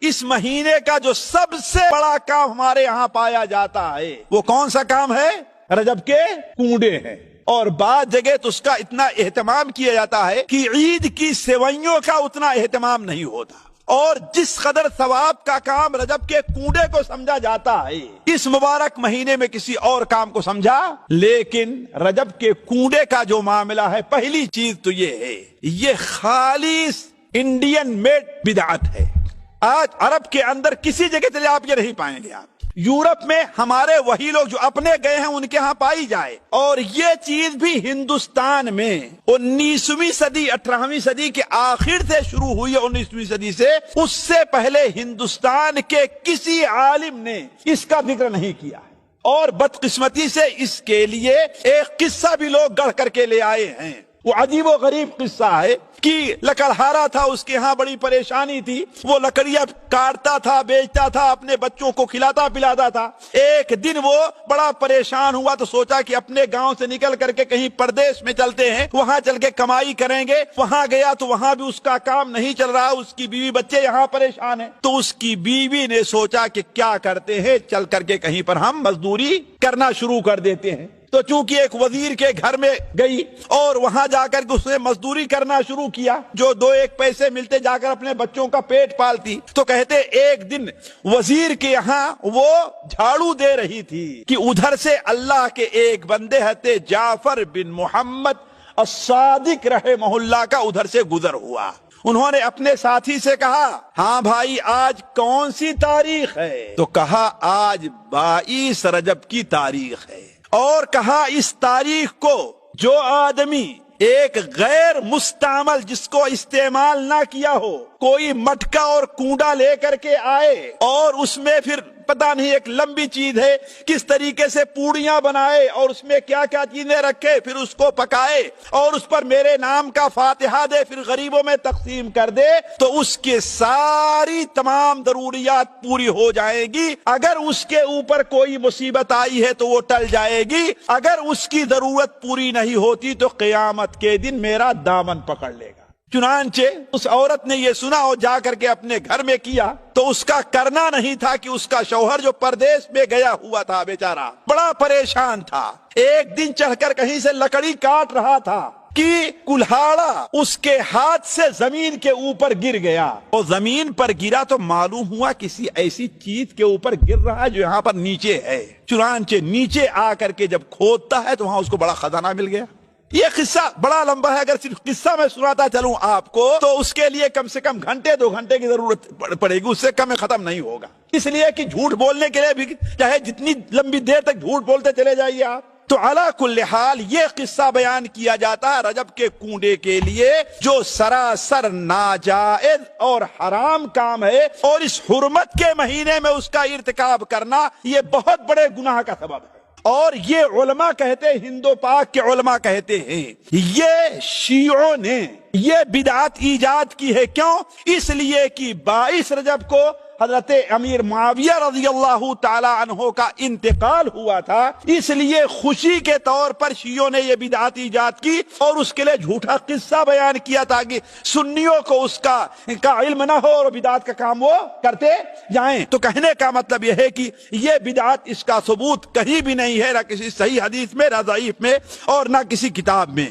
اس مہینے کا جو سب سے بڑا کام ہمارے یہاں پایا جاتا ہے وہ کون سا کام ہے؟ رجب کے کنڈے ہیں، اور بعض جگہ تو اس کا اتنا اہتمام کیا جاتا ہے کہ عید کی سیوئیوں کا اتنا اہتمام نہیں ہوتا، اور جس قدر ثواب کا کام رجب کے کنڈے کو سمجھا جاتا ہے اس مبارک مہینے میں کسی اور کام کو سمجھا، لیکن رجب کے کنڈے کا جو معاملہ ہے، پہلی چیز تو یہ ہے یہ خالص انڈین میڈ بدعت ہے۔ آج عرب کے اندر کسی جگہ چلے آپ یہ نہیں پائیں گے، آپ یورپ میں ہمارے وہی لوگ جو اپنے گئے ہیں ان کے ہاں پائی جائے، اور یہ چیز بھی ہندوستان میں 19ویں صدی 18ویں صدی کے آخر سے شروع ہوئی ہے، 19ویں صدی سے، اس سے پہلے ہندوستان کے کسی عالم نے اس کا ذکر نہیں کیا، اور بدقسمتی سے اس کے لیے ایک قصہ بھی لوگ گڑھ کر کے لے آئے ہیں۔ وہ عجیب و غریب قصہ ہے کہ لکڑہارا تھا، اس کے ہاں بڑی پریشانی تھی، وہ لکڑیاں کاٹتا تھا، بیچتا تھا، اپنے بچوں کو کھلاتا پلاتا تھا۔ ایک دن وہ بڑا پریشان ہوا تو سوچا کہ اپنے گاؤں سے نکل کر کے کہیں پردیش میں چلتے ہیں، وہاں چل کے کمائی کریں گے۔ وہاں گیا تو وہاں بھی اس کا کام نہیں چل رہا، اس کی بیوی بچے یہاں پریشان ہیں، تو اس کی بیوی نے سوچا کہ کیا کرتے ہیں، چل کر کے کہیں پر ہم مزدوری کرنا شروع کر دیتے ہیں۔ تو چونکہ ایک وزیر کے گھر میں گئی اور وہاں جا کر کے اس نے مزدوری کرنا شروع کیا، جو 2 پیسے ملتے جا کر اپنے بچوں کا پیٹ پالتی۔ تو کہتے ایک دن وزیر کے یہاں وہ جھاڑو دے رہی تھی کہ ادھر سے اللہ کے ایک بندے حضرت جعفر بن محمد الصادق رحمہ اللہ کا ادھر سے گزر ہوا۔ انہوں نے اپنے ساتھی سے کہا، ہاں بھائی آج کون سی تاریخ ہے؟ تو کہا آج 22 رجب کی تاریخ ہے، اور کہا اس تاریخ کو جو آدمی ایک غیر مستعمل، جس کو استعمال نہ کیا ہو، کوئی مٹکا اور کنڈا لے کر کے آئے اور اس میں پھر پتہ نہیں ایک لمبی چیز ہے کس طریقے سے پوڑیاں بنائے اور اس میں کیا کیا چیزیں رکھے، پھر اس کو پکائے اور اس پر میرے نام کا فاتحہ دے، پھر غریبوں میں تقسیم کر دے، تو اس کے ساری تمام ضروریات پوری ہو جائیں گی۔ اگر اس کے اوپر کوئی مصیبت آئی ہے تو وہ ٹل جائے گی، اگر اس کی ضرورت پوری نہیں ہوتی تو قیامت کے دن میرا دامن پکڑ لے گا۔ چنانچہ اس عورت نے یہ سنا اور جا کر کے اپنے گھر میں کیا، تو اس کا کرنا نہیں تھا کہ اس کا شوہر جو پردیش میں گیا ہوا تھا بیچارہ بڑا پریشان تھا، ایک دن چڑھ کر کہیں سے لکڑی کاٹ رہا تھا کہ کلہاڑا اس کے ہاتھ سے زمین کے اوپر گر گیا، اور زمین پر گرا تو معلوم ہوا کسی ایسی چیز کے اوپر گر رہا ہے جو یہاں پر نیچے ہے۔ چنانچہ نیچے آ کر کے جب کھودتا ہے تو وہاں اس کو بڑا خزانہ مل گیا۔ یہ قصہ بڑا لمبا ہے، اگر صرف قصہ میں سناتا چلوں آپ کو تو اس کے لیے کم سے کم گھنٹے 2 گھنٹے کی ضرورت پڑے گی، اس سے کم ختم نہیں ہوگا، اس لیے کہ جھوٹ بولنے کے لیے بھی چاہے جتنی لمبی دیر تک جھوٹ بولتے چلے جائیے آپ۔ تو علی کل حال یہ قصہ بیان کیا جاتا ہے رجب کے کنڈے کے لیے، جو سراسر ناجائز اور حرام کام ہے، اور اس حرمت کے مہینے میں اس کا ارتکاب کرنا یہ بہت بڑے گناہ کا سبب ہے۔ اور یہ علماء کہتے ہیں، ہندو پاک کے علماء کہتے ہیں یہ شیعوں نے یہ بدعت ایجاد کی ہے۔ کیوں؟ اس لیے کہ 22 رجب کو حضرت امیر معاویہ رضی اللہ تعالی عنہ کا انتقال ہوا تھا، اس لیے خوشی کے طور پر شیعوں نے یہ بدعت ایجاد کی اور اس کے لیے جھوٹا قصہ بیان کیا تاکہ سنیوں کو اس کا علم نہ ہو اور بدعت کا کام وہ کرتے جائیں۔ تو کہنے کا مطلب یہ ہے کہ یہ بدعت، اس کا ثبوت کہیں بھی نہیں ہے، نہ کسی صحیح حدیث میں، نہ ضعیف میں، اور نہ کسی کتاب میں۔